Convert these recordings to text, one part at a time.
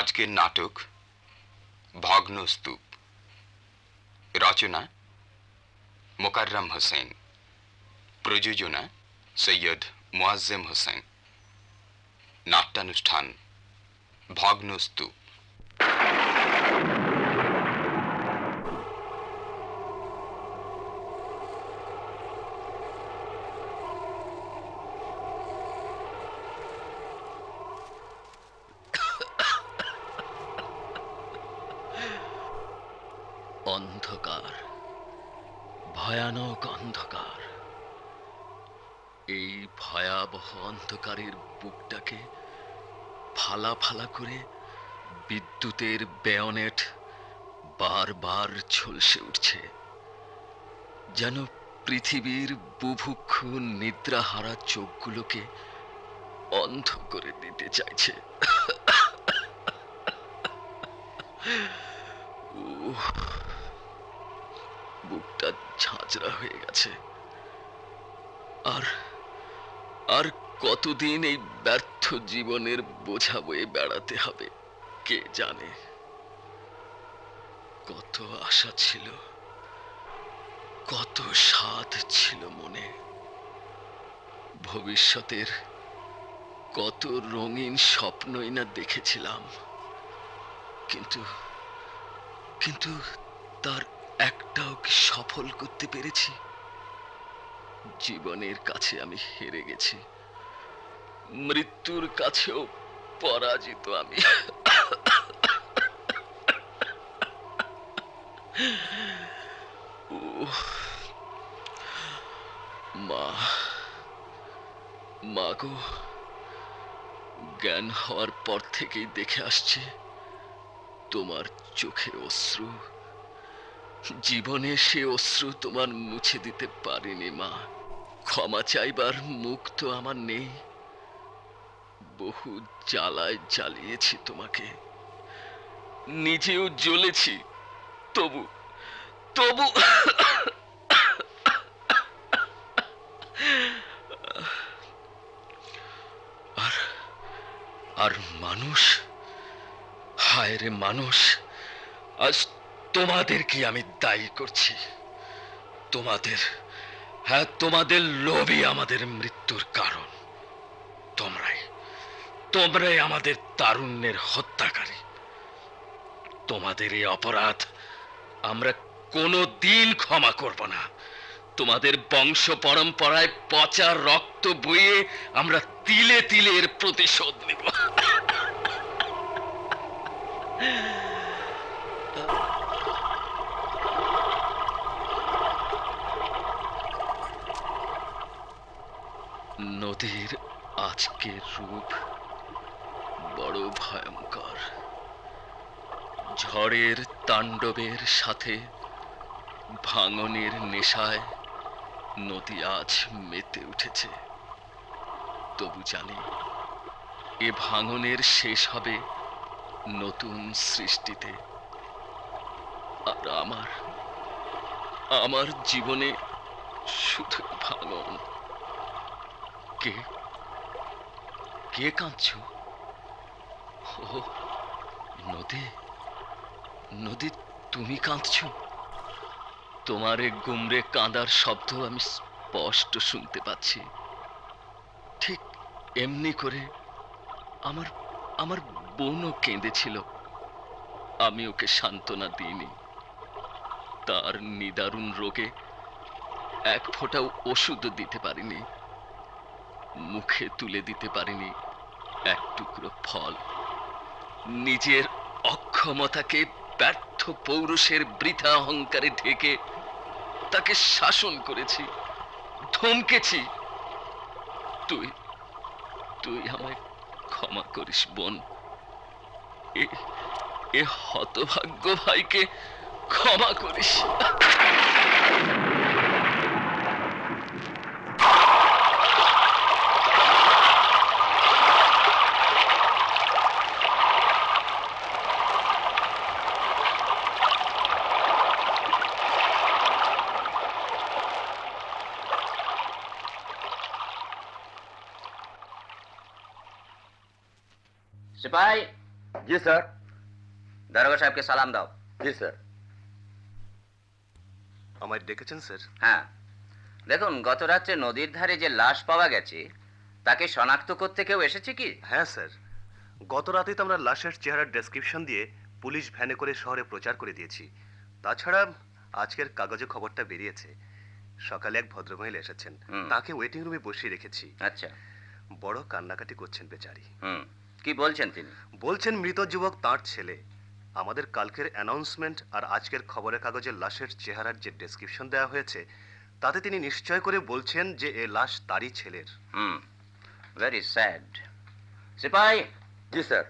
আজকের নাটক ভগ্নস্তূপ। রচনা মোকাররম হোসেন। প্রযোজনা সৈয়দ মোয়াজ্জেম হোসেন। নাট্যানুষ্ঠান ভগ্নস্তূপ। অন্ধকার, ভয়ানক অন্ধকার। এই ভয়াবহ অন্ধকারের বুকটাকে ফালা ফালা করে বিদ্যুতের বেয়নেট বারবার ঝলসে উঠছে, যেন পৃথিবীর বুভুক্ষু নিদ্রাহারা চোখগুলোকে অন্ধ করে দিতে চাইছে। বুকটা ঝাঁঝরা হয়ে গেছে। আর আর কতদিন এই ব্যর্থ জীবনের বোঝা বয়ে বেড়াতে হবে কে জানে। কত আশা ছিল, কত স্বাদ ছিল মনে, ভবিষ্যতের কত রঙিন স্বপ্নই না দেখেছিলাম, কিন্তু কিন্তু তার একটাও কি সফল করতে পেরেছি? জীবনের কাছে আমি হেরে গেছি, মৃত্যুর কাছেও পরাজিত আমি। মা, মা গো, জ্ঞান হওয়ার পর থেকেই দেখে আসছি তোমার চোখে অশ্রু। জীবনে সে অশ্রু তোমার মুছে দিতে পারিনি মা। ক্ষমা চাইবার মুখ তো আমার নেই। বহু জ্বালায় জ্বালিয়েছি তোমাকে, নিজেও জ্বলেছি, তবু তবু আর আর মানুষ, হায় রে মানুষ, আজ তোমাদেরকে আমি দায়ী করছি। তোমাদের, হ্যাঁ তোমাদের লোভই আমাদের মৃত্যুর কারণ। তোমরাই আমাদের তারুণ্যের হত্যাকারী। তোমাদের এই অপরাধ আমরা কোনো দিন ক্ষমা করব না। তোমাদের বংশ পরম্পরায় পচা রক্ত বইয়ে আমরা তিলে তিলে এর প্রতিশোধ নেব। নদীর আজকের রূপ বড় ভয়ঙ্কর। ঝড়ের তাণ্ডবের সাথে ভাঙনের নেশায় নদী আজ মেতে উঠেছে। তবু জানি এ ভাঙনের শেষ হবে নতুন সৃষ্টিতে। আর আমার জীবনে শুধু ভাঙন। কে কে কাঁদছ? ও নদী, নদী তুমি কাঁদছ? তোমার এ গুমরে কাঁদার শব্দ আমি স্পষ্ট শুনতে পাচ্ছি। ঠিক এমনি করে আমার আমার বোনও কেঁদেছিল। আমি ওকে সান্ত্বনা দিইনি। তার নিদারুণ রোগে এক ফোঁটাও ওষুধ দিতে পারিনি, মুখে তুলে দিতে পারিনি এক টুকরো ফল। নিজের অক্ষমতাকে ব্যর্থ পৌরুষের বৃথা অহংকারে ঢেকে তাকে শাসন করেছি, ধমকেছি। তুই তুই আমায় ক্ষমা করিস বোন। এ হতভাগ্য ভাইকে ক্ষমা করিস। सिपाही জি স্যার। দারোগা সাহেবকে সালাম দাও। জি স্যার। আমায় ডেকেছেন স্যার? হ্যাঁ, দেখুন গত রাত্রে নদীর ধারে যে লাশ পাওয়া গেছে তাকে শনাক্ত করতে কেউ এসেছে কি? হ্যাঁ স্যার, গত রাতেই তো আমরা লাশের চেহারার ডেসক্রিপশন দিয়ে পুলিশ ভ্যানে করে শহরে প্রচার করে দিয়েছি। তাছাড়া আজকের কাগজে খবরটা বেরিয়েছে, সকালে এক ভদ্রমহিলা এসেছেন, তাকে ওয়েটিং রুমে বসিয়ে রেখেছি। আচ্ছা। বড় কান্নাকাটি করছেন বেচারি। কি বলছেন তিনি? বলছেন মৃত যুবক তার ছেলে। আমাদের কালকের অ্যানাউন্সমেন্ট আর আজকের খবরের কাগজে লাশের চেহারার যে ডেসক্রিপশন দেওয়া হয়েছে তাতে তিনি নিশ্চয় করে বলছেন যে এ লাশ তারই ছেলের। Very sad. সিপাই। জি স্যার।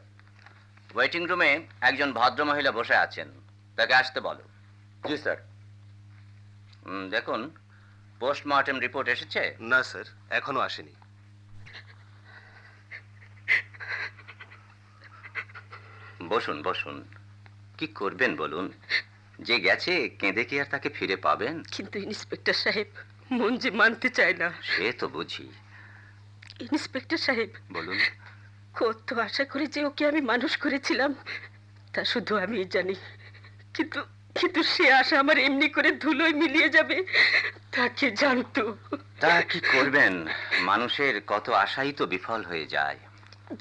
ওয়েটিং রুমে একজন ভদ্রমহিলা বসে আছেন, তাকে আসতে বলো। জি স্যার। দেখুন, পোস্টমর্টেম রিপোর্ট এসেছে? না স্যার, এখনো আসেনি। বসুন বসুন, কি করবেন বলুন? যে গেছে কেঁদে কি আর তাকে ফিরে পাবেন? কিন্তু ইন্সপেক্টর সাহেব, মন যে মানতে চায় না। সে তো বুঝি। ইন্সপেক্টর সাহেব বলুন। কত আশা করে যে ওকে আমি মানুষ করেছিলাম তা শুধু আমি জানি, কিন্তু কিন্তু সে আশা আমার এমনি করে ধুলোয় মিলিয়ে যাবে তাকে জানতো। তা কি করবেন, মানুষের কত আশাই তো বিফল হয়ে যায়।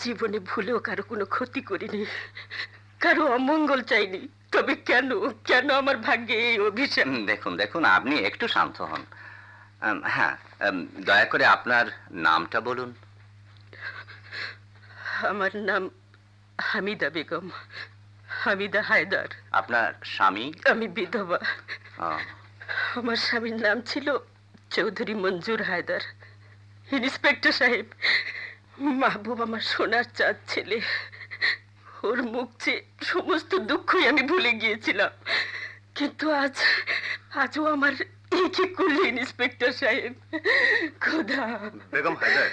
জীবনে ভুলেও কারো কোনো ক্ষতি করিনি, কারো অমঙ্গল চাইনি, তবে কেন কেন আমার ভাগ্যে এই অভিশাপ? দেখুন দেখুন, আপনি একটু শান্ত হন। হ্যাঁ, দয়া করে আপনার নামটা বলুন। আমার নাম হামিদা বেগম, হামিদা হায়দার। আপনার স্বামী? আমি বিধবা। আমার স্বামীর নাম ছিল চৌধুরী মঞ্জুর হায়দার। ইন্সপেক্টর সাহেব, মাহবুব আমার সোনার চাঁদ ছেলে, ওর মুখ চেয়ে সমস্ত দুঃখই আমি ভুলে গিয়েছিলাম, কিন্তু আজও আমার এই কি করলে ইন্সপেক্টর সাহেব? খোদা। বেগম হায়দার,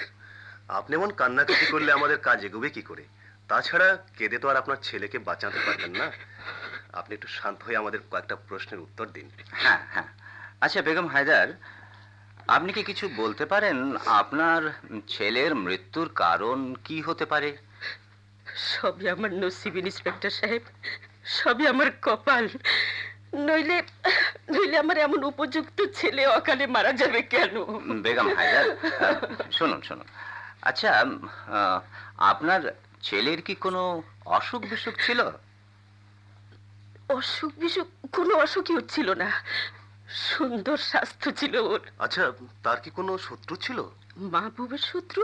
আপনি এমন কান্নাকাটি করলে আমাদের কাজ এগোবে কি করে? তাছাড়া কেঁদে তো আর আপনার ছেলেকে বাঁচাতে পারবেন না। আপনি একটু শান্ত হয়ে আমাদের কয়েকটা প্রশ্নের উত্তর দিন। হ্যাঁ হ্যাঁ। আচ্ছা বেগম হায়দার, আপনি কি কিছু বলতে পারেন আপনার ছেলের মৃত্যুর কারণ কি হতে পারে? সবই আমার নসিব ইন্সপেক্টর সাহেব, সবই আমার কপাল। নইলে নইলে আমার এমন উপযুক্ত ছেলে অকালে মারা যাবে কেন? বেগম হায়দার, শুনুন শুনুন। আচ্ছা, আপনার ছেলের কি কোনো অসুখ বিসুখ ছিল? অসুখ বিসুখ কোনো অসুখই হচ্ছিল না, সুন্দর স্বাস্থ্য ছিল ওর। আচ্ছা, তার কি কোনো শত্রু ছিল? মাহবুবের শত্রু?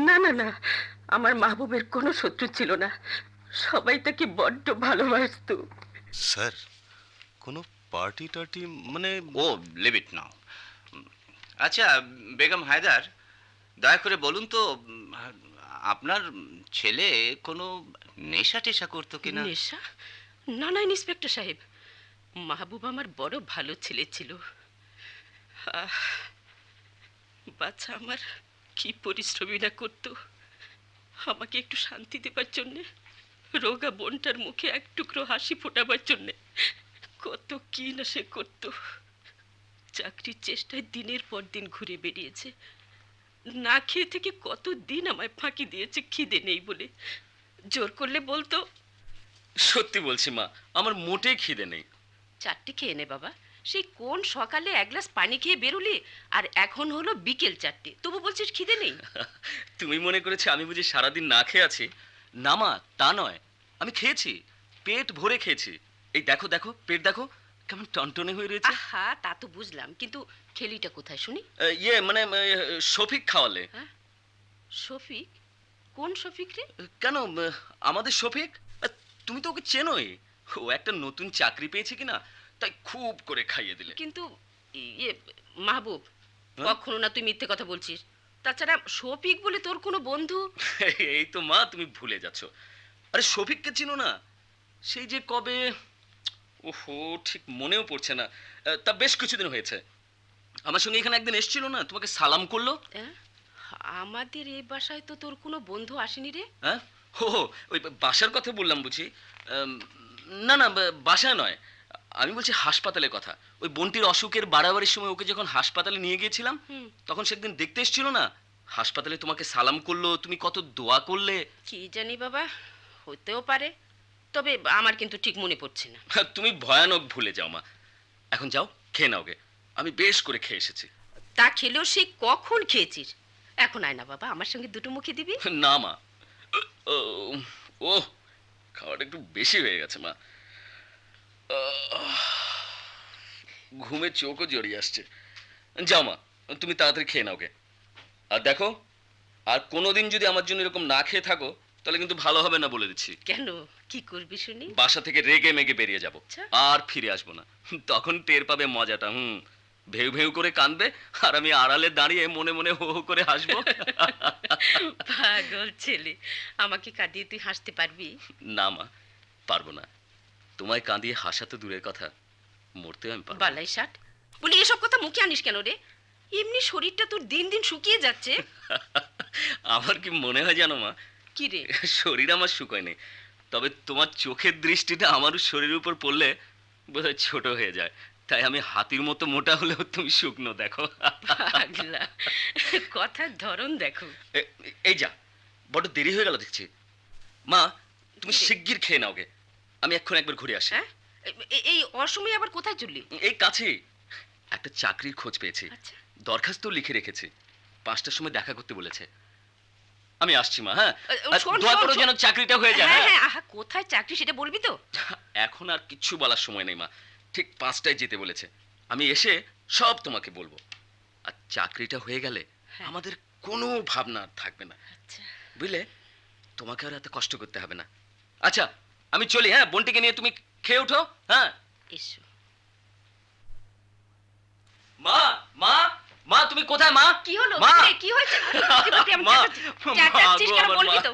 না না না, আমার মাহবুবের কোনো শত্রু ছিল না, সবাই তাকে বড্ড ভালোবাসতো। স্যার, কোনো পার্টি টার্টি মানে? ও, লিভ ইট নাও। আচ্ছা বেগম হায়দার, দয়া করে বলুন তো, আপনার ছেলে কোনো নেশা টেশা করতো কিনা? নেশা? না না ইন্সপেক্টর সাহেব, মাহবুব আমার বড় ভালো ছেলে ছিল। বাচ্চা আমার কি পরিশ্রমী না করতো আমাকে একটু শান্তি দেবার জন্যে, রোগা বোনটার মুখে এক টুকরো হাসি ফোটাবার জন্যে কত কি না সে করতো। চাকরির চেষ্টায় দিনের পর দিন ঘুরে বেরিয়েছে, না খেয়ে থেকে কত দিন আমায় ফাঁকি দিয়েছে খিদে নেই বলে। জোর করলে বলতো, সত্যি বলছি মা, আমার মোটেই খিদে নেই। চারটে খেয়ে নে বাবা, সেই কোন সকালে এক গ্লাস পানি খেয়ে বেরোলি আর এখন হলো বিকেল 4টে, তবু বলছিস খিদে নেই? তুমি মনে করেছো আমি বুঝি সারাদিন না খেয়ে আছি? না মা, তা নয়, আমি খেয়েছি, পেট ভরে খেয়েছি। এই দেখো দেখো, পেট দেখো কেমন টনটনে হয়ে রয়েছে। আহা, তা তো বুঝলাম, কিন্তু খেলিটা কোথায় শুনি? ইয়ে মানে শফিক খাওয়ালে। হ্যাঁ, শফিক? কোন শফিক রে? কেন, আমাদের শফিক? তুমি তো ওকে চেনোই, ও একটা নতুন চাকরি পেয়েছে কিনা, তাই খুব করে খাইয়ে দিলে। কিন্তু ইয়ে মাহবুব, কখনো না তুই মিথ্যে কথা বলছিস। তাছাড়া শফিক বলে তোর কোনো বন্ধু? এই তো মা, তুমি ভুলে যাচ্ছ। আরে শফিককে চিনো না? সেই যে কবে, ওহো ঠিক মনেও পড়ছে না, তা বেশ কিছুদিন হয়েছে। আমার সঙ্গে এখানে একদিন এসেছিল না, তোমাকে সালাম করলো। আমাদের এই বাসায় তো তোর কোনো বন্ধু আসেনি রে। হ্যাঁ, হো ওই বাসার কথা বললাম বুঝি। না না, বাসায় নয়, আমি বলছি হাসপাতালের কথা। ওই বোনটির অসুখের বাড়াবাড়ির সময় ওকে যখন হাসপাতালে নিয়ে গিয়েছিলাম, তখন সেদিন দেখতে এসেছিল না, হাসপাতালে তোমাকে সালাম করলো, তুমি কত দোয়া করলে। কি জানি বাবা, হতেও পারে, তবে আমার কিন্তু ঠিক মনে পড়ছে না। তুমি ভয়ানক ভুলে যাও মা। এখন যাও, খেয়ে নাও গে। আমি বেশ করে খেয়ে এসেছি। তা খেলেও সে কখন খেয়েছিস? এখন আয় না বাবা, আমার সঙ্গে দুটো মুখে দিবি। না মা, ও ও খাওয়াটা একটু বেশি হয়ে গেছে মা। ঘুমে চোখও জড়িয়ে আসছে। যাও মা, তুমি তাড়াতাড়ি খেয়ে নাও গে। আর দেখো, আর কোনোদিন যদি আমার জন্য এরকম না খেয়ে থাকো, তাহলে কিন্তু ভালো হবে না বলে দিচ্ছি। কেন, কি করবি শুনি? বাসা থেকে রেগে মেগে বেরিয়ে যাব, আচ্ছা। আর ফিরে আসবো না। তখন টের পাবে মজাটা। ভেউ ভেউ করে কাঁদবে, আর আমি আড়ালে দাঁড়িয়ে মনে মনে হো হো করে হাসবো। পাগল ছেলে, আমাকে কাঁদিয়ে তুই হাসতে পারবি? না মা, পারবো না। তোমায় কাঁদিয়ে হাসা তো দূরের কথা, মরতেও আমি পারবো না। বালাই ষাট, বলি এসব কথা মুখে আনিস কেন রে? এমনি শরীরটা তোর দিন দিন শুকিয়ে যাচ্ছে। আমার কি মনে হয় জানো মা, কি রে? শরীর আমার শুকায় নেই, তবে তোমার চোখের দৃষ্টিটা আমার শরীরের উপর পড়লে বোধহয় ছোট হয়ে যায়। তাই আমি হাতির মতো মোটা হলেও তুমি শুকনো দেখো। পাগলা, কথার ধরন দেখো। এই যা, বড় দেরি হয়ে গেল দেখছি। মা, তুমি শিগগির খেয়ে নাও গে, আমি এক্ষুনি একবার ঘুরে আসি। হ্যাঁ, এই অসময়ে আবার কোথায় চললি? এই কাছেই একটা চাকরির খোঁজ পেয়েছি, আচ্ছা। দরখাস্ত লিখে রেখেছি। 5টার সময় দেখা করতে বলেছে। আমি আসছি মা। হ্যাঁ, শোন, দয়া শোন, করে শোন। যেন চাকরিটা হয়ে যায়। হ্যাঁ হ্যাঁ, হ্যাঁ, আহা, কোথায় চাকরি সেটা বলবি তো? এখন আর কিচ্ছু বলার সময় নেই মা, ঠিক 5টায় যেতে বলেছে। আমি এসে সব তোমাকে বলবো। আর চাকরিটা হয়ে গেলে হ্যাঁ। আমাদের কোনো ভাবনা আর থাকবে না, আচ্ছা। বুঝলে? তোমাকে আর এত কষ্ট করতে হবে না। আচ্ছা, আমি চলি। হ্যাঁ, বোনটিকে নিয়ে তুমি খেয়ে ওঠো। হ্যাঁ। এসো। মা, মা, মা, তুমি কোথায় মা? কি হলো? মা! এ, কি হয়েছে? পাটি পাটি আমি মা, চেঁচাচ্ছিস মা গো কেন আমার বলবি মা। তো?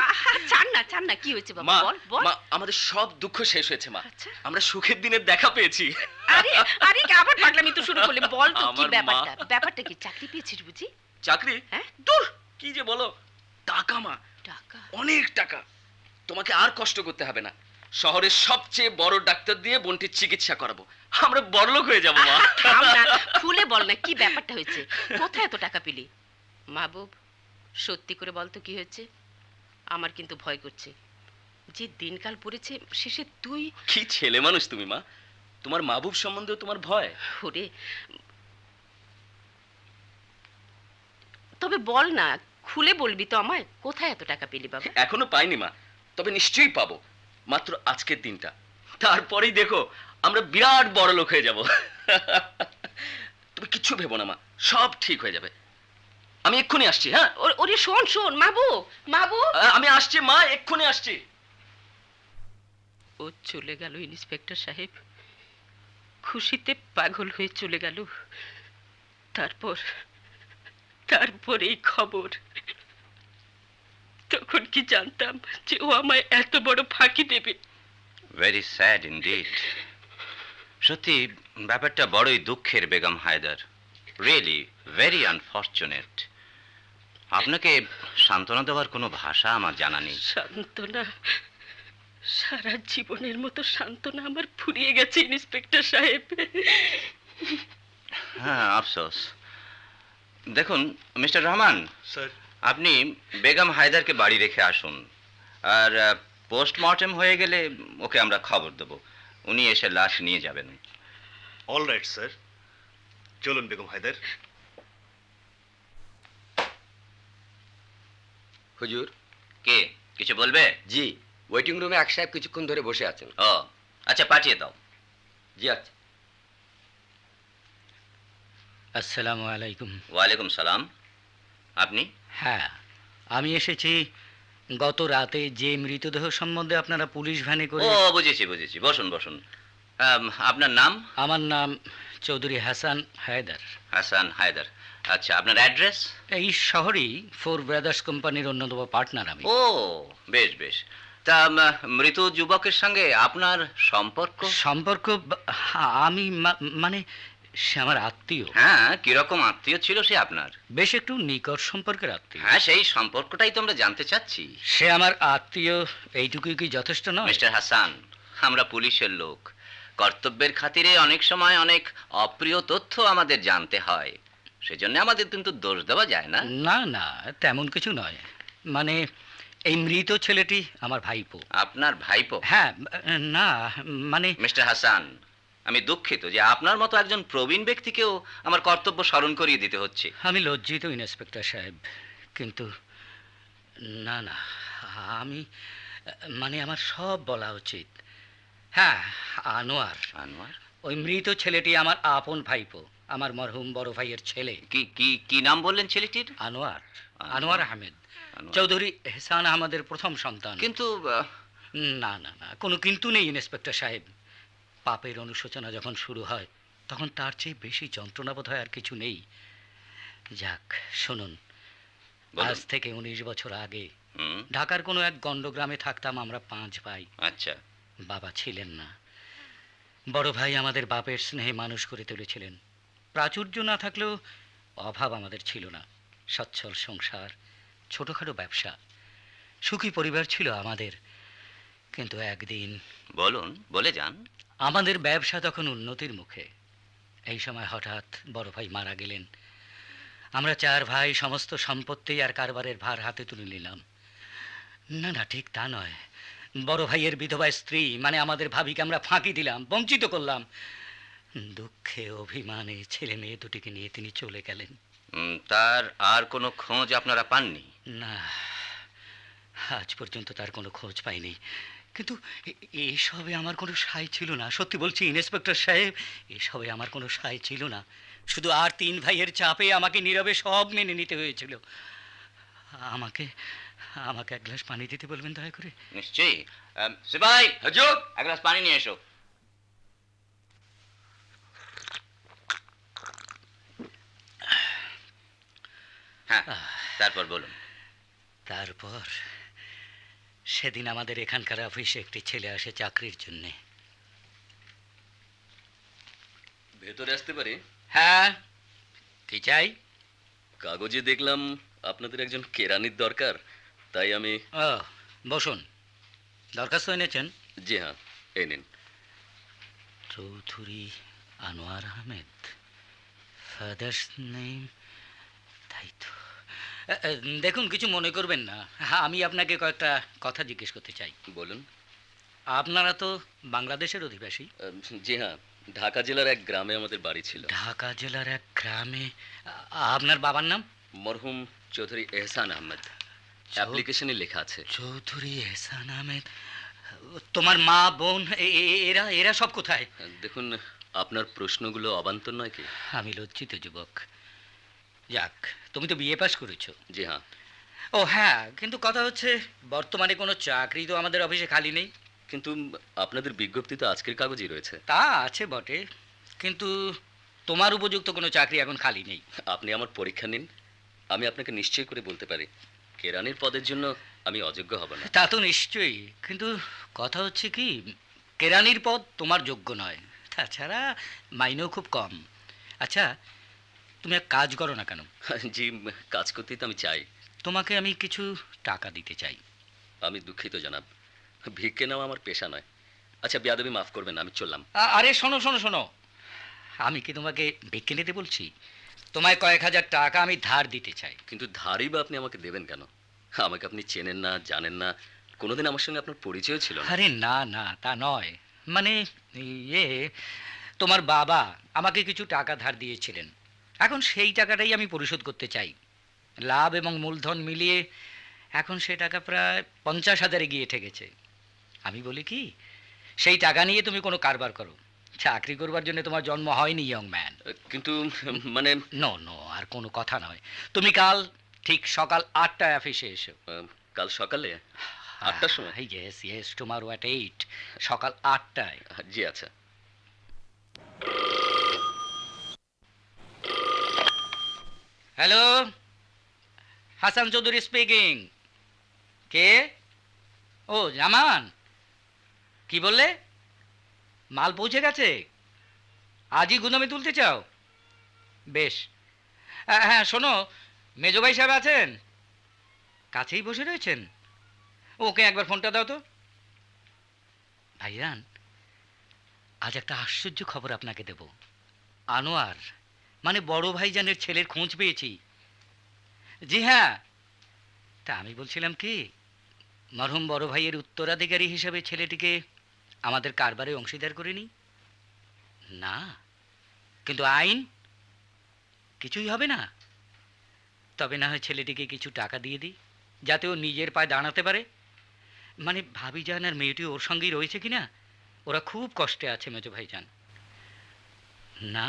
আহা, ছাড় না, কি হয়েছে বাবা? মা, বল বল। মা, আমাদের সব দুঃখ শেষ হয়েছে মা। আচ্ছা। আমরা সুখের দিনের দেখা পেয়েছি। আরে আরে, আবার পাগলামি তো শুরু করলি। বল তো কি আমার মা। ব্যাপারটা কি? চাকরি পেয়েছিস বুঝি? চাকরি? হ্যাঁ? দূর, কি যে বলো। টাকা মা, টাকা? অনেক টাকা। তোমাকে আর কষ্ট করতে হবে না। শহরের সবচেয়ে বড় ডাক্তার দিয়ে বোনটির চিকিৎসা করাবো। আমরা বড়লোক হয়ে যাবো মা। থাম না, খুলে বল না কি ব্যাপারটা হয়েছে। কোথায় এত টাকা পেলি? মাহবুব, সত্যি করে বল তো কি হয়েছে? আমার কিন্তু ভয় করছে। যে দিনকাল পড়েছে, শেষে তুই। কি ছেলে মানুষ তুমি মা, তোমার মাহবুব সম্বন্ধেও তোমার ভয়? ওরে, তবে বল না, খুলে বলবি তো আমায়, কোথায় এত টাকা পেলি বাবা? এখনো পাইনি মা, তবে নিশ্চয়ই পাবো। মাত্র আজকের দিনটা, তারপরেই দেখো আমরা বিরাট বড় লোক হয়ে যাব। তুমি কিচ্ছু ভেবো না মা, সব ঠিক হয়ে যাবে। আমি এক্ষুনি আসছি। হ্যাঁ, ওরে শোন শোন, মাহবুব মাহবুব। আমি আসছি মা, এক্ষুনি আসছি। ও চলে গেল ইন্সপেক্টর সাহেব, খুশিতে পাগল হয়ে চলে গেল। তারপর এই খবর। তখন কি জানতাম যে ও আমায় এত বড় ফাঁকি দেবে। Very sad indeed. সত্যি ব্যাপারটা বড়ই দুঃখের Begum Haidar. Really very unfortunate. আপনাকে সান্ত্বনা দেওয়ার কোনো ভাষা আমার জানা নেই। সান্ত্বনা? সারা জীবনের মতো সান্ত্বনা আমার ফুরিয়ে গেছে ইন্সপেক্টর সাহেব। হ্যাঁ, আফসোস। দেখুন মিস্টার রহমান, স্যার, আপনি বেগম হায়দারকে বাড়ি রেখে আসুন। আর পোস্টমর্টেম হয়ে গেলে ওকে আমরা খবর দেব। উনি এসে লাশ নিয়ে যাবেন। All right sir. চলুন বেগম হায়দার। হুজুর, কে কিছু বলবে? জি, ওয়েটিং রুমে এক সাহেব কিছুক্ষণ ধরে বসে আছেন। ও আচ্ছা, পাঠিয়ে দাও। জি আচ্ছা। আসসালামু আলাইকুম। ওয়ালাইকুম সালাম। আপনি? হ্যাঁ, আমি এসেছি গত রাতে যে মৃতদেহ সম্বন্ধে আপনারা পুলিশ ভ্যানে করে। ও বুঝেছি। বসুন বসুন। আপনার নাম? আমার নাম চৌধুরী হাসান হায়দার। হাসান হায়দার। আচ্ছা, আপনার অ্যাড্রেস? এই শহরেই ফোর ব্রাদার্স কোম্পানির অন্যতম পার্টনার আমি। ও বেশ। তা মৃত যুবকের সঙ্গে আপনার সম্পর্ক? সম্পর্ক আমি মানে সে আমার আত্মীয়। হ্যাঁ, কিরকম আত্মীয় ছিল সে আপনার? বেশ একটু নিকট সম্পর্কের আত্মীয়। হ্যাঁ, সেই সম্পর্কটাই তো আমরা জানতে চাচ্ছি। সে আমার আত্মীয়, এইটুকুই কি যথেষ্ট নয়? মিস্টার হাসান, আমরা পুলিশের লোক। কর্তব্যের খাতিরে অনেক সময় অনেক অপ্রিয় তথ্য আমাদের জানতে হয়। সেজন্য আমাদের কিন্তু দোষ দেওয়া যায় না। না না, তেমন কিছু নয়। মানে এই মৃত ছেলেটি আমার ভাইপো। আপনার ভাইপো? হ্যাঁ, না মানে মিস্টার হাসান, আমি দুঃখিত যে আপনার মতো একজন প্রবীণ ব্যক্তিকেও আমার কর্তব্য স্মরণ করিয়ে দিতে হচ্ছে। আমি লজ্জিত ইন্সপেক্টর সাহেব, কিন্তু না না, আমি মানে আমার সব বলা উচিত। হ্যাঁ, আনোয়ার, আনোয়ার? ওই মৃত ছেলেটি আমার আপন ভাইপো, আমার মরহুম বড় ভাইয়ের ছেলে। কি কি কি নাম বললেন ছেলেটির? আনোয়ার, আনোয়ার আহমেদ, আনোয়ার। চৌধুরী এহসান আহমেদের প্রথম সন্তান। কিন্তু না না না, কোনো কিন্তু নেই ইন্সপেক্টর সাহেব। পাপের অনুশোচনা যখন শুরু হয় তখন তার চেয়ে বেশি যন্ত্রণাবোধ হয় আর কিছু নেই। যাক, শুনুন, বলুন। আজ থেকে 19 বছর আগে হুম, ঢাকার কোনো এক গণ্ডগ্রামে থাকতাম আমরা 5 ভাই। আচ্ছা। বাবা ছিলেন না। বড় ভাই আমাদের বাপের স্নেহে মানুষ করে তুলেছিলেন। প্রাচুর্য না থাকলেও অভাব আমাদের ছিল না। সচ্ছল সংসার, ছোটখাটো ব্যবসা, সুখী পরিবার ছিল আমাদের। কিন্তু একদিন বলুন, বলে যান। আমাদের ব্যবসা তখন উন্নতির মুখে। এই সময় হঠাৎ বড় ভাই মারা গেলেন। আমরা 4 ভাই সমস্ত সম্পত্তি আর কারবারের ভার হাতে তুলে নিলাম। না না, ঠিক তা নয়। বড় ভাইয়ের বিধবা স্ত্রী মানে আমাদের ভাবিকে আমরা ফাঁকি দিলাম, বঞ্চিত করলাম। দুঃখে অভিমানে ছেলে মেয়ে দুটিকে নিয়ে তিনি চলে গেলেন। তার আর কোনো খোঁজ আপনারা পাননি? না, আজ পর্যন্ত তার কোনো খোঁজ পাইনি। কিন্তু এসবে আমার কোনো সায় ছিল না। সত্যি বলছি ইন্সপেক্টর সাহেব, এসবে আমার কোনো সায় ছিল না। শুধু আর 3 ভাইয়ের চাপে আমাকে নীরবে সব মেনে নিতে হয়েছিল। আমাকে আমাকে এক গ্লাস পানি দিতে বলবেন দয়া করে? নিশ্চয়ই। সিপাই, হুজুর, এক গ্লাস পানি নিয়ে এসো। হ্যাঁ, তারপর বলুন। তারপর সেদিন আমাদের এখানকার অফিসে একটি ছেলে আসে চাকরির জন্যে। ভেতরে আসতে পারি? হ্যাঁ, কি চাই? কাগজে দেখলাম আপনাদের একজন কেরানির দরকার, তাই আমি... ও, বসুন। দরখাস্ত এনেছেন? জি হ্যাঁ, এই নিন। চৌধুরী আনোয়ার আহমেদ, ফাদার্স নেম, তাই তো। দেখুন, কিছু মনে করবেন না, আমি আপনাকে কয়েকটা কথা জিজ্ঞেস করতে চাই। বলুন। আপনারা তো বাংলাদেশের অধিবাসী? জি হ্যাঁ, ঢাকা জেলার এক গ্রামে আমাদের বাড়ি ছিল। ঢাকা জেলার এক গ্রামে? আপনার বাবার নাম? মরহুম চৌধুরী এহসান আহমেদ। অ্যাপ্লিকেশনে লেখা আছে। চৌধুরী এহসান আহমেদ। তোমার মা, বোন, এরা এরা সব কোথায়? দেখুন, আপনার প্রশ্নগুলো অবান্তর নয় কি? আমি লজ্জিত যুবক। যাক, তুমি তো বিএ পাস করেছো। জি হ্যাঁ। ও হ্যাঁ, কিন্তু কথা হচ্ছে বর্তমানে কোনো চাকরি তো আমাদের অফিসে খালি নেই। কিন্তু আপনাদের বিজ্ঞপ্তি তো আজকের কাগজেই রয়েছে। তা আছে বটে, কিন্তু তোমার উপযুক্ত কোনো চাকরি এখন খালি নেই। আপনি আমার পরীক্ষা নিন, আমি আপনাকে নিশ্চয় করে বলতে পারি কেরানির পদের জন্য আমি অযোগ্য হব না। তা তো নিশ্চয়ই, কিন্তু কথা হচ্ছে কি, কেরানির পদ তোমার যোগ্য নয়। তাছাড়া মাইনেও খুব কম। আচ্ছা, তুমি এক কাজ করো না কেন? জি, কাজ করতেই তো আমি চাই। তোমাকে আমি কিছু টাকা দিতে চাই। আমি দুঃখিত জনাব, ভিক্ষে নেওয়া আমার পেশা নয়। আচ্ছা, বেয়াদবি মাফ করবেন, আমি চললাম। আরে শোনো শোনো শোনো, আমি কি তোমাকে ভিক্ষে নিতে বলছি? তোমায় কয়েক হাজার টাকা আমি ধার দিতে চাই। কিন্তু ধারই বা আপনি আমাকে দেবেন কেন? আমাকে আপনি চেনেন না, জানেন না, কোনোদিন আমার সঙ্গে আপনার পরিচয় ছিল না। আরে না না, তা নয়। মানে ইয়ে, তোমার বাবা আমাকে কিছু টাকা ধার দিয়েছিলেন। এখন সেই টাকাটাই আমি পরিশোধ করতে চাই। লাভ এবং মূলধন মিলিয়ে এখন সে টাকা প্রায় 50,000-এ গিয়ে ঠেকেছে। আমি বলি কি, সেই টাকা নিয়ে তুমি কোনো কারবার করো। চাকরি করবার জন্য তোমার জন্ম হয়নি, ইয়ং ম্যান। কিন্তু মানে নো নো, আর কোনো কথা নয়। তুমি কাল ঠিক সকাল 8টায় অফিসে এসো। কাল সকালে 8টার সময়? ইয়েস ইয়েস, টুমারো অ্যাট 8, সকাল 8টায়। জি আচ্ছা। Hello, Hasan Chowdhury speaking. কে? ও জামান, কি বললে? মাল পৌঁছে গেছে? আজই গুদামে তুলতে চাও? বেশ। হ্যাঁ শোনো, মেজো ভাই সাহেব আছেন? কাছেই বসে রয়েছেন? ওকে একবার ফোনটা দাও তো। ভাইজান, আজ একটা আশ্চর্য খবর আপনাকে দেব। আনোয়ার মানে বড় ভাইজানের ছেলের খোঁজ পেয়েছি। জি হ্যাঁ। তা আমি বলছিলাম কি, মরহুম বড় ভাইয়ের উত্তরাধিকারী হিসেবে ছেলেটিকে আমাদের কারবারে অংশীদার করে নিই? না, কিন্তু আইন কিছুই হবে না। তবে না হয় ছেলেটিকে কিছু টাকা দিয়ে দিই, যাতে ও নিজের পায়ে দাঁড়াতে পারে। মানে ভাবিজান আর মেয়েটি ওর সঙ্গেই রয়েছে কিনা, ওরা খুব কষ্টে আছে মেজো ভাইজান। না,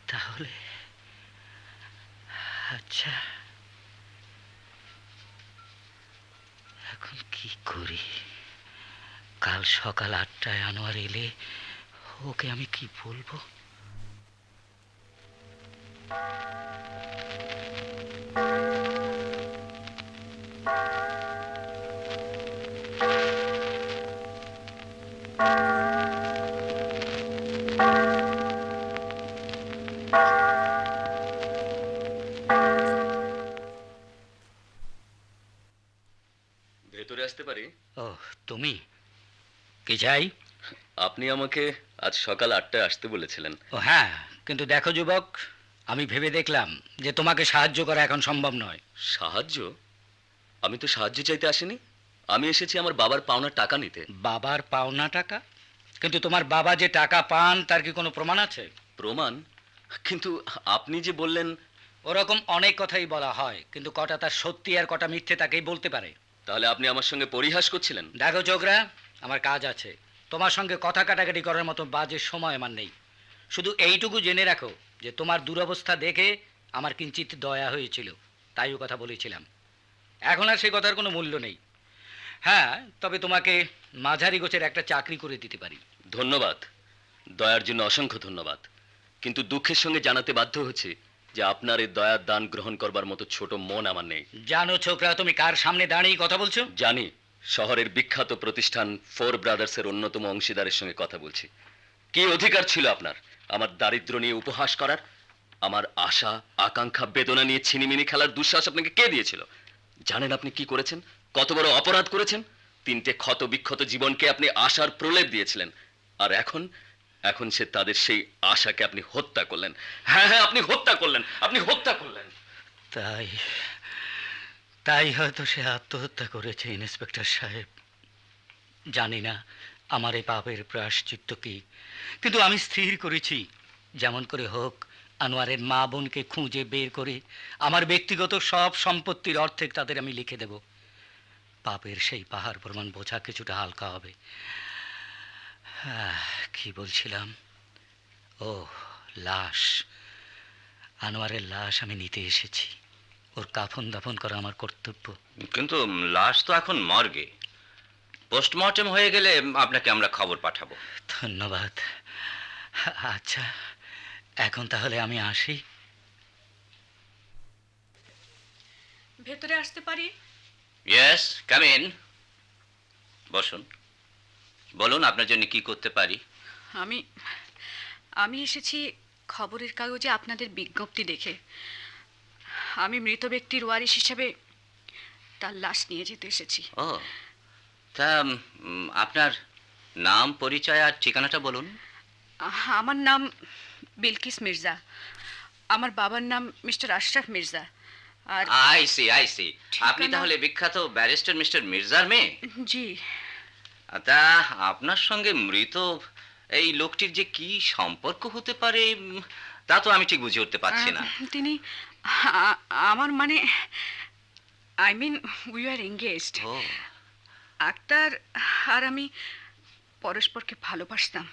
তাহলে আচ্ছা, এখন কি করি? কাল সকাল 8টায় আনোয়ার এলে ওকে আমি কি বলবো? ভেতরে আসতে পারি? ও, তুমি কি চাই? আপনি আমাকে আজ সকাল 8টায় আসতে বলেছিলেন। ও হ্যাঁ, কিন্তু দেখো যুবক, আমি ভেবে দেখলাম যে তোমাকে সাহায্য করা এখন সম্ভব নয়। সাহায্য? আমি তো সাহায্য চাইতে আসিনি, আমি এসেছি আমার বাবার পাওনা টাকা নিতে। বাবার পাওনা টাকা? কিন্তু তোমার বাবা যে টাকা পান তার কি কোনো প্রমাণ আছে? প্রমাণ? কিন্তু আপনি যে বললেন। ওরকম অনেক কথাই বলা হয়, কিন্তু কটা তার সত্যি আর কটা মিথ্যে তাকেই বলতে পারে। তাহলে আপনি আমার সঙ্গে পরিহাস করছিলেন? দেখো চোখরা, আমার কাজ আছে, তোমার সঙ্গে কথা কাটাকাটি করার মতো বাজে সময় আমার নেই। শুধু এইটুকু জেনে রাখো যে তোমার দুরবস্থা দেখে আমার কিঞ্চিত দয়া হয়েছিল, তাই ও কথা বলেছিলাম। এখন আর সেই কথার কোনো মূল্য নেই। হ্যাঁ, তবে তোমাকে মাঝারি গোছের একটা চাকরি করে দিতে পারি। ধন্যবাদ, দয়ার জন্য অসংখ্য ধন্যবাদ। কিন্তু দুঃখের সঙ্গে জানাতে বাধ্য হচ্ছে যে আপনার এই দয়ার দান গ্রহণ করবার মতো ছোট মন আমার নেই। জানো ছোকরা, তুমি কার সামনে দাঁড়িয়ে কথা বলছো? জানি, শহরের বিখ্যাত প্রতিষ্ঠান ফোর ব্রাদার্সের অন্যতম অংশীদারের সঙ্গে কথা বলছি। কি অধিকার ছিল আপনার আমার দারিদ্র নিয়ে উপহাস করার? আমার আশা, আকাঙ্ক্ষা, বেদনা নিয়ে ছিনিমিনি খেলার দুঃসাহস আপনাকে কে দিয়েছিল? জানেন আপনি কি করেছেন, কত বড় অপরাধ করেছেন? 3টে ক্ষত বিক্ষত জীবনকে আপনি আশার প্রলেপ দিয়েছিলেন, আর এখন এখন সে তাদের সেই আশাকে আপনি হত্যা করলেন। হ্যাঁ হ্যাঁ, আপনি হত্যা করলেন, আপনি হত্যা করলেন। তাই তাই হয়তো সে আত্মহত্যা করেছে ইন্সপেক্টর সাহেব। জানি না আমার এই পাপের প্রায়শ্চিত্ত কি, কিন্তু আমি স্থির করেছি যেমন করে হোক আনোয়ারের মা বোনকে খুঁজে বের করে আমার ব্যক্তিগত সব সম্পত্তির অর্ধেক তাদের আমি লিখে দেব। পাপের সেই পাহাড় প্রমাণ বোঝা কিছুটা হালকা হবে। কি বলছিলাম? ও, লাশ। আনোয়ারের লাশ আমি নিতে এসেছি, ওর কাফন দাফন করা আমার কর্তব্য। কিন্তু লাশ তো এখন মর্গে, পোস্টমর্টেম হয়ে গেলে আপনাকে আমরা খবর পাঠাবো। ধন্যবাদ। আচ্ছা, এখন তাহলে আমি আসি। ভেতরে আসতে পারি? Yes, come in. বসুন, বলুন আপনার জন্য কি করতে পারি। আমি আমি এসেছি খবরের কাগজে আপনাদের বিজ্ঞপ্তি দেখে। আমি মৃত ব্যক্তির ওয়ারিশ হিসেবে তার লাশ নিয়ে যেতে এসেছি। ও, তা আপনার নাম, পরিচয় আর ঠিকানাটা বলুন। আমার নাম বিলকিস মির্জা, আমার বাবার নাম মিস্টার আশরাফ মির্জা। আর আই সি। আপনি ঠিকানা- তাহলে বিখ্যাত ব্যারিস্টার মিস্টার মির্জার মেয়ে? জি, তা আপনার সঙ্গে মৃত এই লোকটির যে কি সম্পর্ক হতে পারে তা তো আমি ঠিক বুঝে উঠতে পারছি না। তিনি আমার মানে I mean we are engaged. ও, আক্তার আর আমি পরস্পরকে ভালোবাসতাম।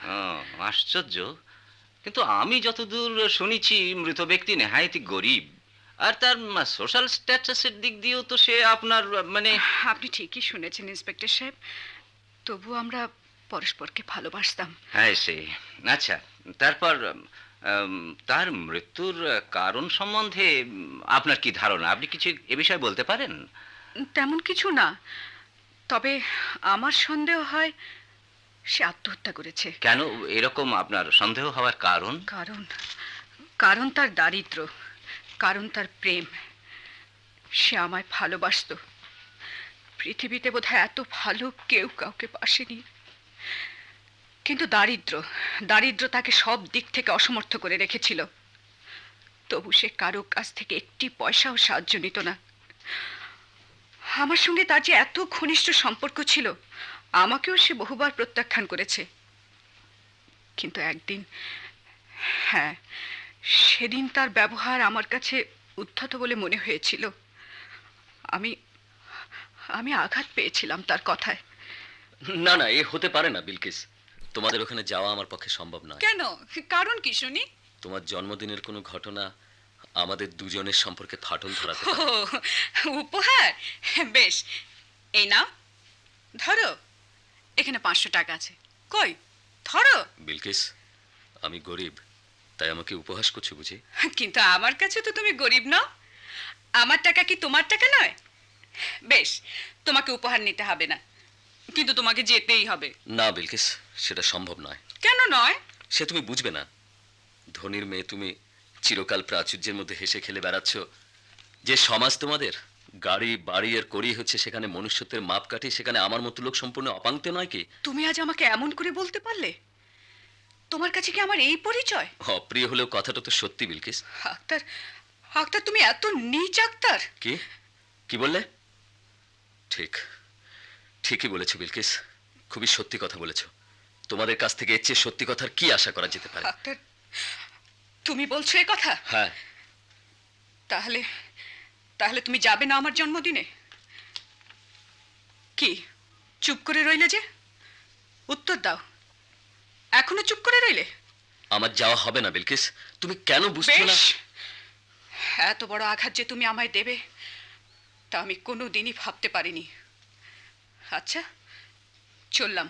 আশ্চর্য। কিন্তু আমি যতদূর শুনেছি মৃত ব্যক্তি নেহায়েতই গরিব, আর তার সোশ্যাল স্ট্যাটাসের দিক দিয়েও তো সে আপনার মানে। আপনি ঠিকই শুনেছেন ইন্সপেক্টর সাহেব, তবু আমরা পরস্পরকে ভালোবাসতাম। হ্যাঁ সে। আচ্ছা, তারপর তার মৃত্যুর কারণ সম্বন্ধে আপনার কি ধারণা? আপনি কিছু এ বিষয়ে বলতে পারেন? তেমন কিছু না, তবে আমার সন্দেহ হয় সে আত্মহত্যা করেছে। কেন এরকম আপনার সন্দেহ হওয়ার কারণ? কারণ কারণ তার দারিদ্র্য, কারণ তার প্রেম। সে আমায় ভালোবাসতো। পৃথিবীতে বোধহয় এত ভালো কেউ কাউকে পাশেনি। কিন্তু দারিদ্র্য তাকে সব দিক থেকে অসমর্থ করে রেখেছিল। তবু সে কারো কাছ থেকে একটি পয়সাও সাহায্য নিত না। আমার সঙ্গে তার যে এত ঘনিষ্ঠ সম্পর্ক ছিল, আমাকেও সে বহুবার প্রত্যাখ্যান করেছে। কিন্তু একদিন, হ্যাঁ, সেদিন তার ব্যবহার আমার কাছে উদ্ধত বলে মনে হয়েছিল। আমি আমি আঘাত পেয়েছিলাম তার কথায়। না না, এ হতে পারে না বিলকিস। তোমাদের ওখানে যাওয়া আমার পক্ষে সম্ভব নয়। কেন? কারণ কি শুনি? তোমার জন্মদিনের কোনো ঘটনা আমাদের দুজনের সম্পর্কে ফাটল ধরাতে ও, পারে। উপহার? বেশ, এই নাও, ধরো। এখানে 500 টাকা আছে। কই, ধরো। বিলকিস, আমি গরিব, তাই আমাকে উপহাস করছো বুঝি? কিন্তু আমার কাছে তো তুমি গরিব নও। আমার টাকা কি তোমার টাকা নয়? বেশ, তোমাকে উপহার নিতে হবে না, কিন্তু তোমাকে যেতেই হবে। না বিলকিস, সেটা সম্ভব নয়। কেন নয়? সে তুমি বুঝবে না। ধনীর মেয়ে তুমি, চিরকাল প্রাচুর্যের মধ্যে হেসে খেলে বেড়াচ্ছ। যে সমাজ তোমাদের গাড়ি বাড়ি আর করি হচ্ছে, সেখানে মনুষ্যত্বের মাপকাঠি, সেখানে আমার মতো লোক সম্পূর্ণ অপাঙ্ক্তে নয় কি? তুমি আজ আমাকে এমন করে বলতে পারলে? তোমার কাছে কি আমার এই পরিচয়? অপ্রিয় হলেও কথাটা তো সত্যি বিলকিস। আক্তার, আক্তার, তুমি এত নীচ আক্তার। কি কি বললে? ঠিক, ঠিকই বলেছো বিলকিস, খুবই সত্যি কথা বলেছো। তোমাদের কাছ থেকে এর চেয়ে সত্যি কথার কি আশা করা যেতে পারে? আক্তার, তুমি বলছো এই কথা? হ্যাঁ। তাহলে তাহলে তুমি যাবে না আমার জন্মদিনে? কি চুপ করে রইলে যে? উত্তর দাও। এখনো চুপ করে রইলে? আমার যাওয়া হবে না বিলকিস, তুমি কেন বুঝছো না? বেশ, এত বড় আঘাত যে তুমি আমায় দেবে, তা আমি কোনোদিনই ভাবতে পারিনি। আচ্ছা, চললাম।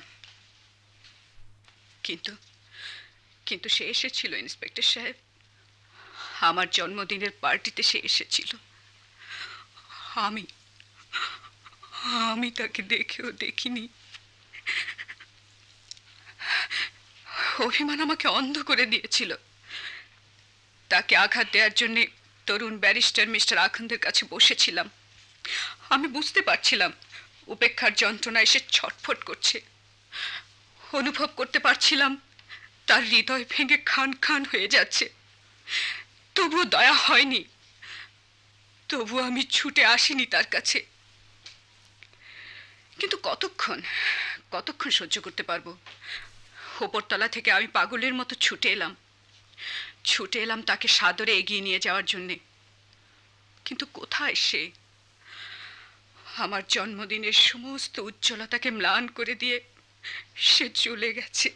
কিন্তু কিন্তু সে এসেছিল, ইন্সপেক্টর সাহেব। আমার জন্মদিনের পার্টিতে সে এসেছিল। আমি আমি তাকে দেখেও দেখিনি। অভিমান আমাকে অন্ধ করে দিয়েছিল। তাকে আঘাত দেওয়ার জন্য তরুণ ব্যারিস্টার মিস্টার আখন্দের কাছে বসেছিলাম। আমি বুঝতে পারছিলাম উপেক্ষার যন্ত্রণা এসে ছটফট করছে। অনুভব করতে পারছিলাম তার হৃদয় ভেঙে খান খান হয়ে যাচ্ছে। তবুও দয়া হয়নি, তবু আমি ছুটে আসিনি তার কাছে। কিন্তু কতক্ষণ কতক্ষণ সহ্য করতে পারবো? ওপরতলা থেকে আমি পাগলের মতো ছুটে এলাম তাকে সাদরে এগিয়ে নিয়ে যাওয়ার জন্যে। কিন্তু কোথায় সে? আমার জন্মদিনের সমস্ত উজ্জ্বলতাকে ম্লান করে দিয়ে সে চলে গেছে।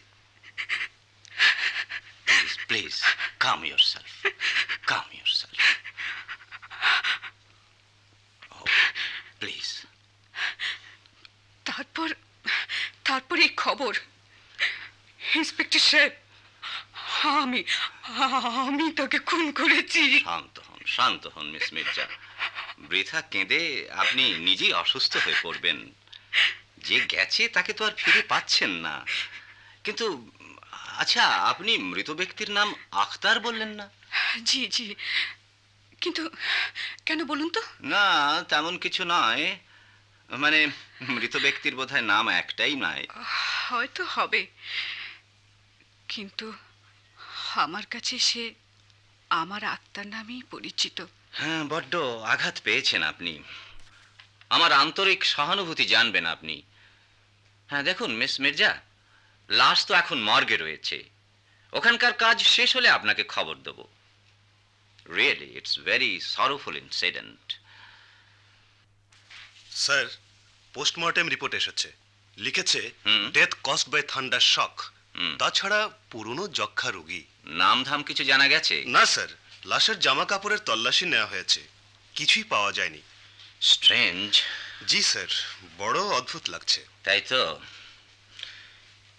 Please calm yourself, calm yourself. Oh, please. তারপর এই খবর, ইন্সপেক্টর সাহেব, আমি তাকে খুন করেছি। শান্ত হন মিস মির্জা। বৃথা কেঁদে আপনি নিজেই অসুস্থ হয়ে পড়বেন। যে গেছে তাকে তো আর ফিরে পাচ্ছেন না। কিন্তু আচ্ছা, আপনি মৃত ব্যক্তির নাম আখতার বললেন না? জি জি, কিন্তু কেন বলুন তো? না, তেমন কিছু নয়। মানে মৃত ব্যক্তির বোধহয় নাম একটাই নয়। হয়তো হবে, কিন্তু আমার কাছে সে আমার আক্তার নামেই পরিচিত। হ্যাঁ, বড্ড আঘাত পেয়েছেন আপনি। আমার আন্তরিক সহানুভূতি জানবেন আপনি। হ্যাঁ, দেখুন মিস মির্জা, লাশ তো এখন মর্গে রয়েছে। ওখানকার কাজ শেষ হলে আপনাকে খবর দেব। Really it's very sorrowful incident. Sir, postmortem report এসেছে। লিখেছে হুম। Death caused by thunder shock. হুম। তাছাড়া পুরনো যক্ষা রোগী। নাম ধাম কিছু জানা গেছে? না স্যার, লাশের জামা কাপড়ের তল্লাশি নেওয়া হয়েছে, কিছুই পাওয়া যায়নি। স্ট্রেঞ্জ। জি স্যার, বড় অদ্ভুত লাগছে। তাই তো,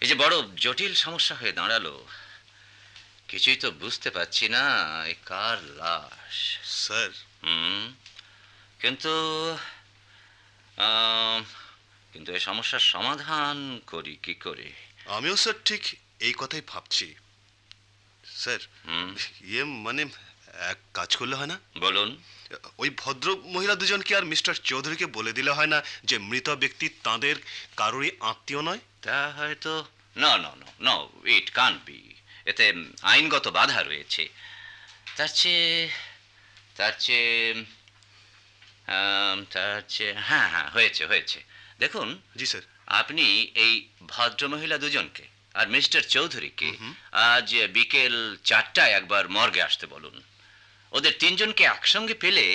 এই যে বড় জটিল সমস্যা হয়ে দাঁড়ালো। কিছুই তো বুঝতে পারছি না এই কার লাশ। স্যার, কিন্তু কিন্তু এই সমস্যার সমাধান করি কি করে? আমিও স্যার ঠিক এই কথাই ভাবছি। স্যার, মানে এক কাজ করলে হয় না? বলুন। ওই ভদ্র মহিলা দুজনকে আর মিস্টার চৌধুরীকে বলে দিলে হয় না যে মৃত ব্যক্তি তাদের কারোরই আত্মীয় নয়? তা হয়তো no no no no, it can't be. এতে আইনগত বাধা রয়েছে। তার চেয়ে হ্যাঁ হ্যাঁ, হয়েছে হয়েছে। দেখুন, জি স্যার। আপনি এই ভদ্রমহিলা দুজনকে আর মিস্টার চৌধুরীকে আজ বিকেল 4টায় একবার মর্গে আসতে বলুন। ওদের তিনজনকে একসঙ্গে পেলে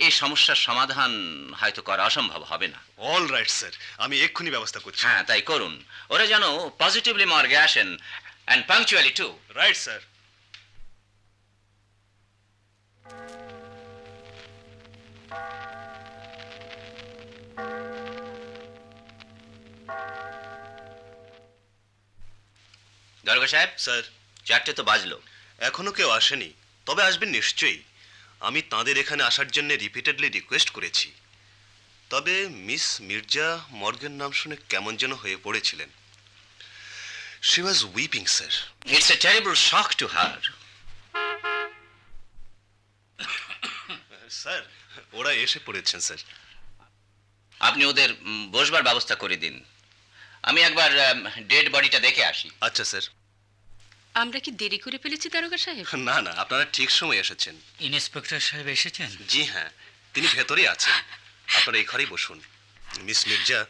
এই সমস্যার সমাধান হয়তো করা অসম্ভব হবে না। অল রাইট স্যার, আমি এক্ষুনি ব্যবস্থা করছি। হ্যাঁ, তাই করুন। ওরা যেন পজিটিভলি মর্গে আসেন, and punctually too. Right sir. দরগা সাহেব, স্যার, 4টে তো বাজলো। এখনো কেউ আসেনি, তবে আসবেন নিশ্চয়ই। আমি তাদের এখানে আসার জন্য রিপিটেডলি রিকোয়েস্ট করেছি। তবে মিস মির্জা মর্গের নাম শুনে কেমন যেন হয়ে পড়েছিলেন। She was weeping sir. It's a terrible shock to her. Sir, ওরা এসে পড়েছেন স্যার। আপনি ওদের বসবার ব্যবস্থা করে দিন। আমি একবার ডেড বডিটা দেখে আসি। আচ্ছা স্যার। আমরা কি দেরি করে ফেলেছি দারোগা সাহেব? না না, আপনারা ঠিক সময় এসেছেন। ইন্সপেক্টর সাহেব এসেছেন? জি হ্যাঁ, তিনি ভেতরেই আছেন। আপনারা এই ঘরেই বসুন। মিস মির্জা,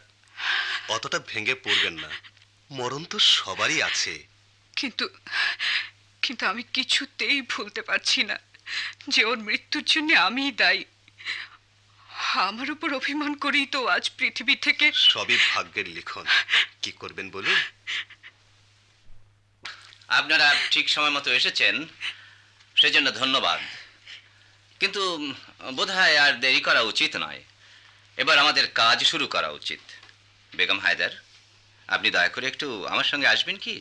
অতটা ভেঙে পড়বেন না, মরণ তো সবারই আছে। কিন্তু কিন্তু আমি কিছুতেই ভুলতে পারছি না যে ওর মৃত্যুর জন্য আমিই দায়ী। আমার উপর অভিমান করেই তো আজ পৃথিবী থেকে। সবই ভাগ্যের লিখন, কি করবেন বলুন। আপনারা ঠিক সময় মতো এসেছেন, সেজন্য ধন্যবাদ। কিন্তু বোধহয় আর দেরি করা উচিত নয়। এবার আমাদের কাজ শুরু করা উচিত। বেগম হায়দার, আপনি দয়া করে একটু আমার সঙ্গে আসবেন কি?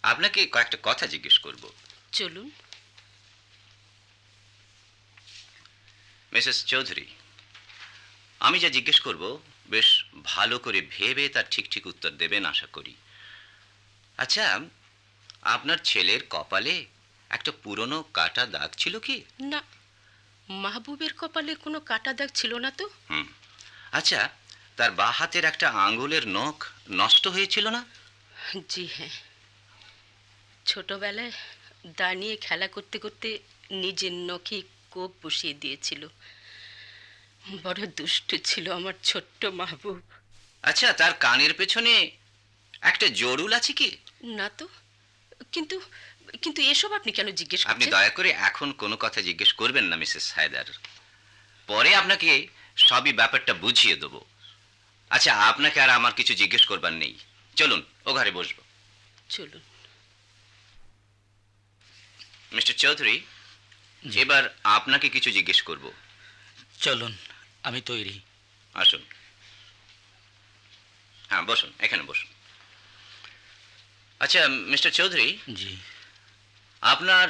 আপনাকে কয়েকটা কথা জিজ্ঞেস করব। চলুন। মিসেস চৌধুরী, আমি যা জিজ্ঞেস করব বেশ ভালো করে ভেবে তার ঠিক ঠিক উত্তর দেবেন আশা করি। আচ্ছা, আপনার ছেলের কপালে একটা পুরনো কাটা দাগ ছিল কি? না, মাহবুবের কপালে কোনো কাটা দাগ ছিল না তো। আচ্ছা, তার বাঁ হাতের একটা আঙ্গুলের নখ নষ্ট হয়েছিল না? জি হ্যাঁ, ছোটবেলায় দা নিয়ে খেলা করতে করতে নিজের নখে কোপ বসিয়ে দিয়েছিল। বড় দুষ্ট ছিল আমার ছোট্ট মাহবুব। আচ্ছা, তার কানের পেছনে একটা জড়ুল আছে কি? না তো। কিন্তু কিন্তু এসব আপনি কেন জিজ্ঞেস আপনি করছেন? দয়া করে এখন কোনো কথা জিজ্ঞেস করবেন না মিসেস হায়দার। পরে আপনাকে সবই ব্যাপারটা বুঝিয়ে দেব। আচ্ছা, আপনাকে আর আমার কিছু জিজ্ঞেস করবার নেই। চলুন, ও ঘরে বসবো। চলুন। মিস্টার চৌধুরী, এবার আপনাকে কিছু জিজ্ঞেস করব। চলুন, আমি তৈরি। আসুন। হ্যাঁ, বসুন, এখানে বসুন। আচ্ছা মিস্টার চৌধুরী, জি। আপনার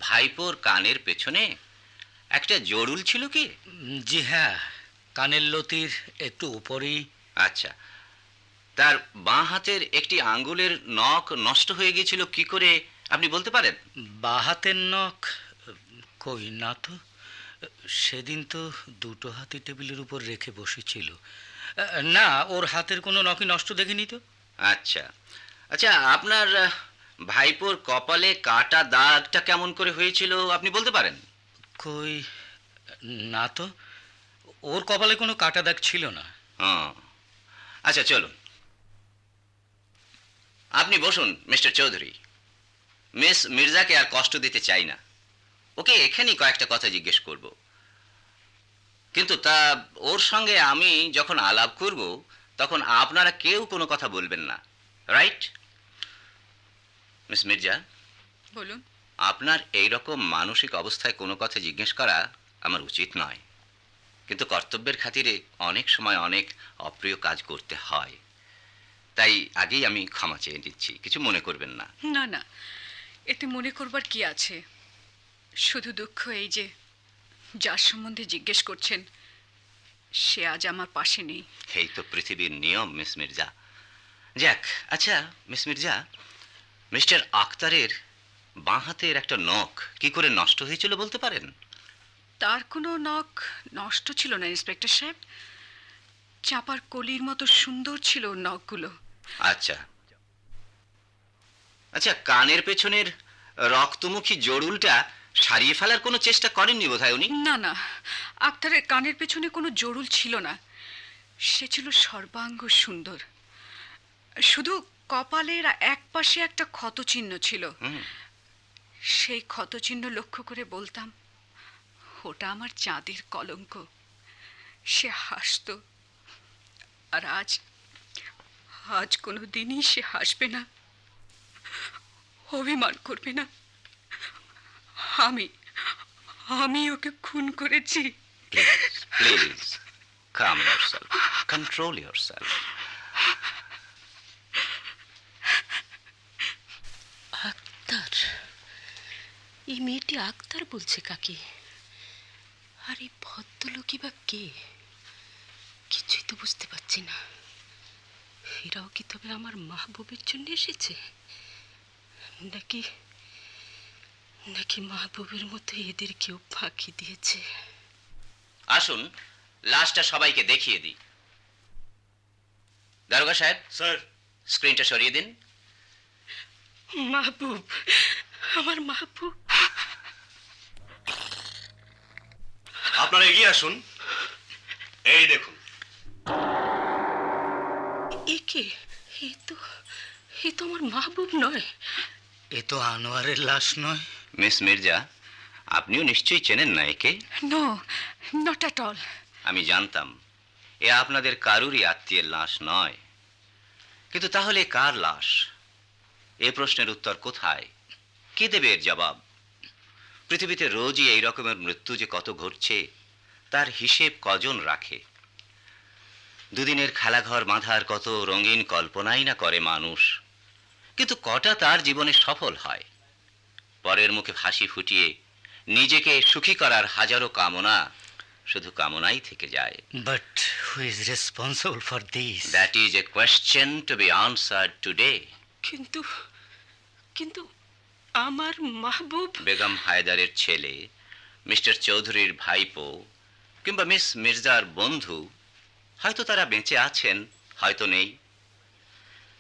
ভাইপোর কানের পেছনে একটা জড়ুল ছিল কি? জি হ্যাঁ, কানের লতির একটু উপরেই। আচ্ছা, তার বাঁ হাতের একটি আঙ্গুলের নখ নষ্ট হয়ে গিয়েছিল কি করে আপনি বলতে পারেন? বাঁ হাতের নখ কই না তো, সেদিন তো দুটো হাতই টেবিলের উপর রেখে বসেছিল। না, ওর হাতের কোনো নখই নষ্ট দেখিনি তো। আচ্ছা আচ্ছা, আপনার ভাইপোর কপালে কাটা দাগটা কেমন করে হয়েছিল আপনি বলতে পারেন? কই না তো, ওর কপালে কোনো কাটা দাগ ছিল না। আচ্ছা, চলুন আপনি বসুন মিস্টার চৌধুরী। মিস মির্জাকে আর কষ্ট দিতে চাই না, ওকে এখানেই কয়েকটা কথা জিজ্ঞেস করব। কিন্তু তা ওর সঙ্গে আমি যখন আলাপ করব তখন আপনারা কেউ কোনো কথা বলবেন না, রাইট? মিস মির্জা, বলুন। আপনার এই রকম মানসিক অবস্থায় কোনো কথা জিজ্ঞেস করা আমার উচিত নয়, কিন্তু কর্তব্যের খাতিরে অনেক সময় অনেক অপ্রিয় কাজ করতে হয়। তাই আগেই আমি ক্ষমা চেয়ে দিচ্ছি, কিছু মনে করবেন না। না না, এতে মনে করবার কি আছে? শুধু দুঃখ এই যে যার সম্বন্ধে জিজ্ঞেস করছেন সে আজ আমার পাশে নেই। এই তো পৃথিবীর নিয়ম মিস মির্জা। যাক, আচ্ছা মিস মির্জা, মিস্টার আক্তারের বাঁ হাতের একটা নখ কি করে নষ্ট হয়েছিল বলতে পারেন? তার কোনো নখ নষ্ট ছিল না ইন্সপেক্টর সাহেব। চাপার কলির মতো সুন্দর ছিল ওর নখগুলো। আচ্ছা আচ্ছা, কানের পেছনের রক্তমুখী জড়ুলটা সারিয়ে ফেলার কোনো চেষ্টা করেননি বোধহয় উনি? না না, আক্তারের কানের পেছনে কোনো জরুল ছিল না। সে ছিল সর্বাঙ্গ সুন্দর, শুধু কপালের এক পাশে একটা ক্ষতচিহ্ন ছিল। সেই ক্ষতচিহ্ন লক্ষ্য করে বলতাম, ওটা আমার চাঁদের কলঙ্ক। সে হাসতো। আর আজ আজ কোনো দিনই সে হাসবে না, অভিমান করবে না। আমি ওকে খুন করেছি। Please calm yourself, control yourself. Akhtar? এই মেয়েটি আক্তার বলছে কাকে? আর এই ভদ্রলোকই বা কে? কিছুই তো বুঝতে পারছি না। এরাও কি তবে আমার মাহবুবের জন্য এসেছে, নাকি নাকি মাহবুবের মতো এদের কেউ ফাঁকি দিয়েছে? আসুন লাশটা সবাইকে দেখিয়ে দিই। দারোগা সাহেব, স্যার। স্ক্রিনটা সরিয়ে দিন। মাহবুব, আমার মাহবুব। আপনারা এগিয়ে আসুন। এই দেখুন। একে? এ তো আমার মাহবুব নয়। এ তো আনোয়ারের লাশ নয়। মিস মির্জা, আপনিও নিশ্চয়ই চেনেন না একে? No, not at all. আমি জানতাম এ আপনাদের কারুরই আত্মীয়ের লাশ নয়। কিন্তু তাহলে কার লাশ? এ প্রশ্নের উত্তর কোথায়? কে দেবে এর জবাব? পৃথিবীতে রোজই এই রকমের মৃত্যু যে কত ঘটছে তার হিসেব কজন রাখে? দুদিনের খেলাঘর বাঁধার কত রঙিন কল্পনাই না করে মানুষ, কিন্তু কটা তার জীবনে সফল হয়? পরের মুখে হাসি ফুটিয়ে নিজেকে সুখী করার হাজারো কামনা শুধু কামনাই থেকে যায়। But who is responsible for this? That is a question to be answered today. কিন্তু আমার মাহবুব। বেগম হায়দারের ছেলে, মিস্টার চৌধুরীর ভাইপো, কিংবা মিস মির্জার বন্ধু, হয়তো তারা বেঁচে আছেন, হয়তো নেই।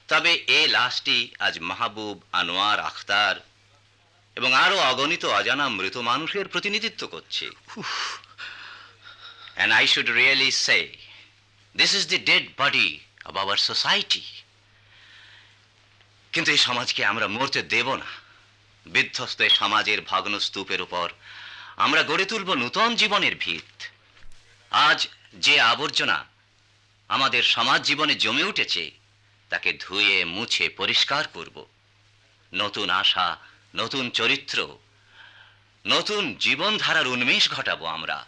তবে এই লাশটি আজ মাহবুব, আনোয়ার, আখতার এবং আরো অগণিত অজানা মৃত মানুষের প্রতিনিধিত্ব করছে। And I should really say, this is the dead body of our society. কিন্তু এই সমাজকে আমরা মরতে দেব না। বিধ্বস্ত এই সমাজের ভগ্ন স্তূপের উপর আমরা গড়ে তুলব নূতন জীবনের ভিত। আজ যে আবর্জনা আমাদের সমাজ জীবনে জমে উঠেছে তাকে ধুয়ে মুছে পরিষ্কার করব। নতুন আশা, নতুন চরিত্র, নতুন জীবনধারার উন্মেষ ঘটাবো আমরা।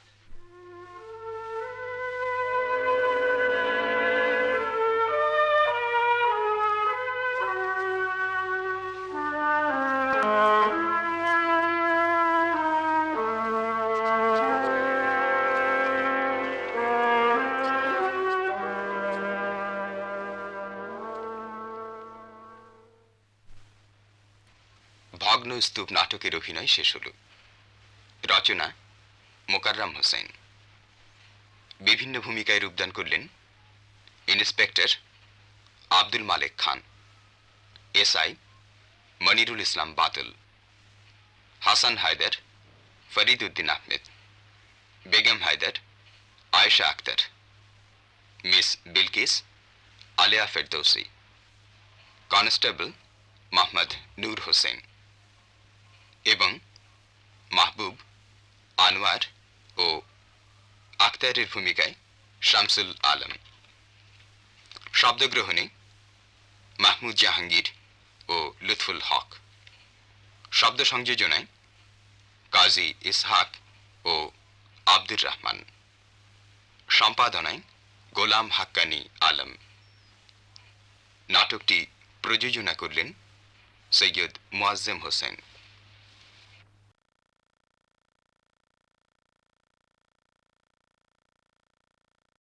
ভগ্ন স্তূপ নাটকের অভিনয় শেষ হল। রচনা মোকাররম হোসেন। বিভিন্ন ভূমিকায় রূপদান করলেন ইন্সপেক্টর আব্দুল মালেক খান, এসআই মনিরুল ইসলাম বাদল, হাসান হায়দার ফরিদ উদ্দিন আহমেদ, বেগম হায়দার আয়েশা আক্তার, মিস বিলকিস আলিয়া ফেরদৌসি, কনস্টেবল মোহাম্মদ নূর হোসেন এবং মাহবুব, আনোয়ার ও আক্তারের ভূমিকায় শামসুল আলম। শব্দগ্রহণে মাহমুদ জাহাঙ্গীর ও লুৎফুল হক। শব্দ সংযোজনায় কাজী ইসহাক ও আব্দুর রহমান। সম্পাদনায় গোলাম হাক্কানি আলম। নাটকটি প্রযোজনা করলেন সৈয়দ মুয়াজ্জেম হোসেন।